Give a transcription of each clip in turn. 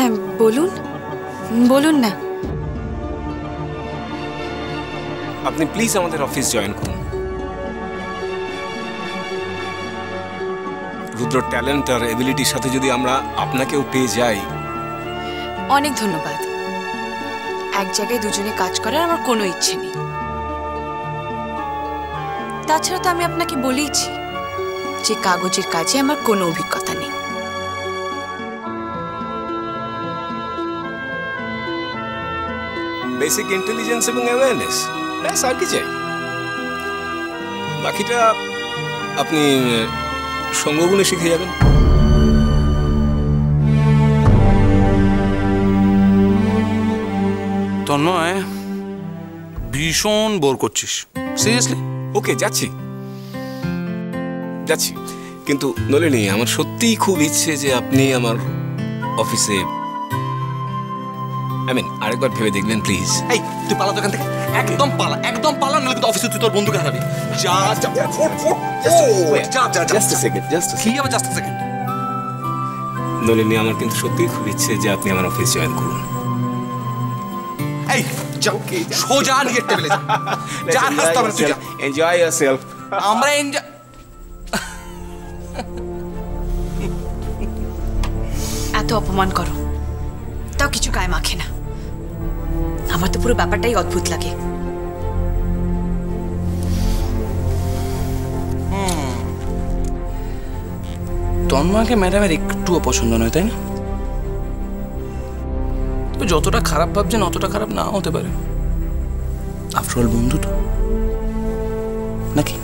হ্যাঁ বলুন বলুন না। আপনি প্লিজ আমাদের অফিস জয়েন করুন। রুদ্র ট্যালেন্ট আর এবিলিটির সাথে যদি আমরা আপনাকেও পেয়ে যাই। অনেক ধন্যবাদ। এক জায়গায় দুজনে কাজ করার আমার কোনো ইচ্ছে নেই। তাছাড়া তো আমি আপনাকে বলেইছি যে কাগজের কাজে আমার কোনো অভিজ্ঞতা নেই। বেসিক ইন্টেলিজেন্স এবং অ্যাওয়ারনেস, ব্যাস আর কি চাই। বাকিটা আপনি সঙ্গগুণে শিখে যাবেন। তন্ময়, ভীষণ বোর করছিস সিরিয়াসলি। ওকে যাচ্ছি যাচ্ছি, কিন্তু নলিনী আমার সত্যিই খুব ইচ্ছে যে আপনি আমার অফিসে আরেকবার ভেবে দেখবেন প্লিজ। এই তুই পালা দোকান থেকে, একদম পালা, একদম পালা, নাহলে কিন্তু অফিসে তুই তোর বন্ধুকে হারাবি। যা যা জাস্ট আ সেকেন্ড, কি হবে জাস্ট আ সেকেন্ড। নলিনী আমার কিন্তু সত্যিই খুব ইচ্ছে যে আপনি আমার অফিস জয়েন করুন। এই যাও, সোজা নিয়ে টেবিলে যা, যা হাসতে হবে তুই যা। Enjoy yourself. আমরা এনজয়। এত অপমান করো তাও কিছু গায়ে মাখে না। আমার তো পুরো ব্যাপারটাই অদ্ভুত লাগে। তন্ময়কে ম্যাডামের একটুও পছন্দ নয়, তাই না? তো যতটা খারাপ ভাবছেন অতটা খারাপ না হতে পারে। আফটারঅল বন্ধু তো নাকি?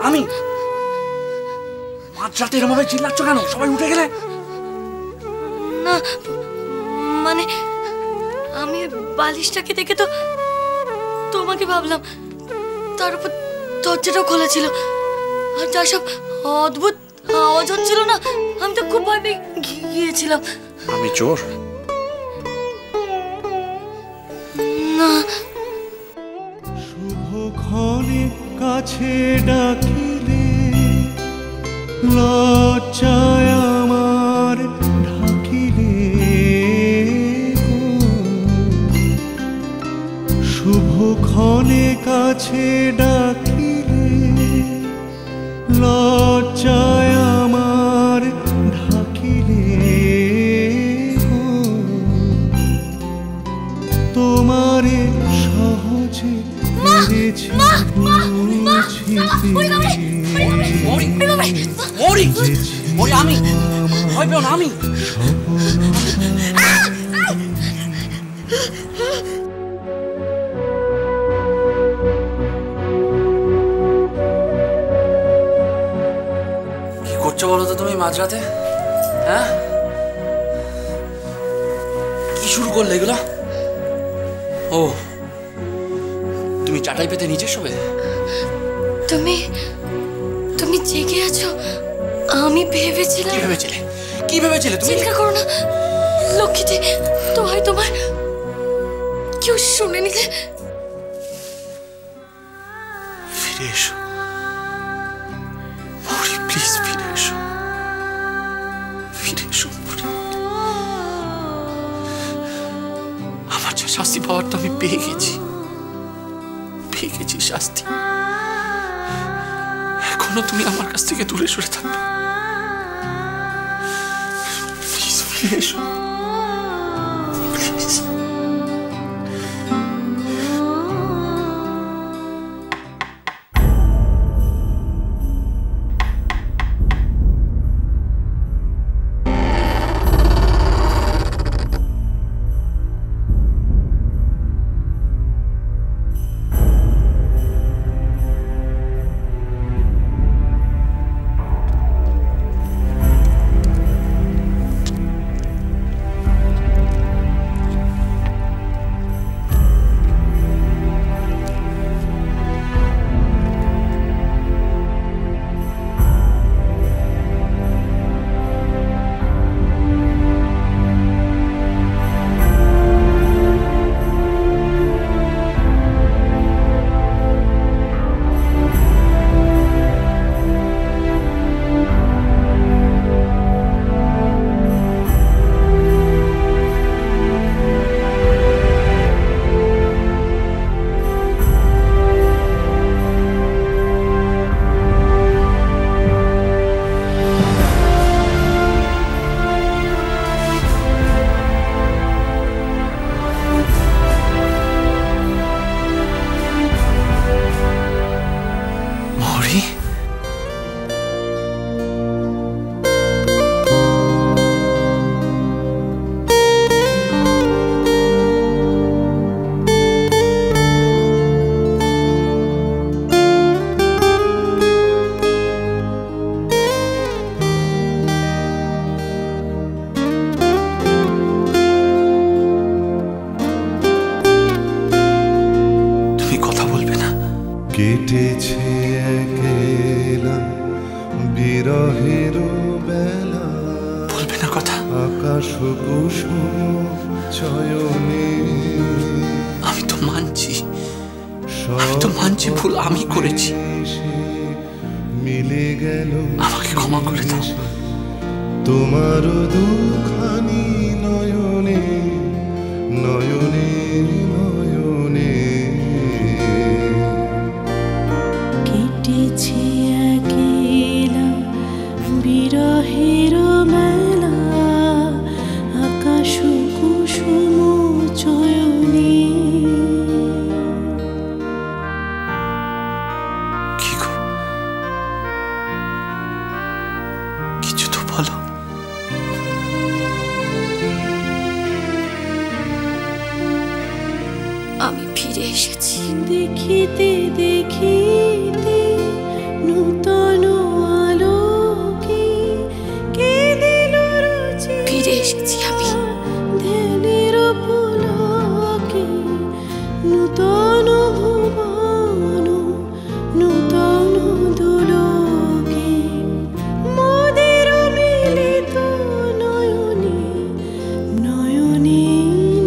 আমি মাঝরাতে এরকম ভাবে চিল্লাচ্ছ কেন? সবাই উঠে গেলে? না মানে আমি বালিশটাকে দেখে তো তোমাকে ভাবলাম, তার উপর দরজাটাও খোলা ছিল, আর যা সব অদ্ভুত আওয়াজ হচ্ছিল না, আমি তো খুব ভয় পেয়ে গিয়েছিলাম। আমি চোর? না। শুভক্ষণে কাছে ডাকিলে লজ্জায় আমার ঢাকিলে শুভক্ষণে কাছে ডাকিলে লজ্জায় আমার ঢাকিলে তোমারে সহজে মেরেছি আমি ভয় পেও না। আমি কি করছো বলো তো তুমি মাঝরাতে? হ্যাঁ, কি শুরু করলে এগুলো? ও, তুমি চাটাই পেতে নিচে শোবে? তুমি তুমি জেগে আছো? আমি ভেবেছিলাম। কি ভেবেছিলে? কি ভেবেছিলে তুমি? চিন্তা করো না লক্ষ্মীটি, তো হয় তোমার কেউ শুনে নিলে। ফিরে এসো মৌরি, প্লিজ ফিরে এসো, ফিরে এসো মৌরি। আমার যা শাস্তি পাওয়ার তো আমি পেয়ে গেছি শাস্তি। এখনো তুমি আমার কাছ থেকে দূরে সরে থাকবে। প্লিজ ফিরে এসো প্লিজ। কেটেছে একলা বিরহের বেলা, বলবে না কথা। আকাশ কুসুম চয়নে আমি তো মানছি ভুল আমি করেছি, মিলে গেল আমাকে ক্ষমা করে দাও। তোমার দুখানি নয়নে নয়নে নয়নে কেটেছে একলা বিরহের মেলা, আকাশ কুসুম চয়নে। কি গো, কিছু তো বলো। আমি ফিরে এসেছি। দেখিতে দেখিতে নূতন আলোকে কে দিল রুচি, ফিরে এসেছি আমি। ধ্যানের পুলকে নূতন ভুবন নূতন দুলোকে, মোদের মিলিত নয়নে নয়নে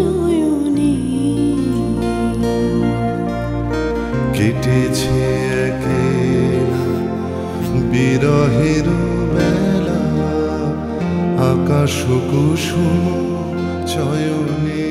নয়নে। কেটেছে একলা বিরহের বেলা, আকাশ কুসুম চয়নে।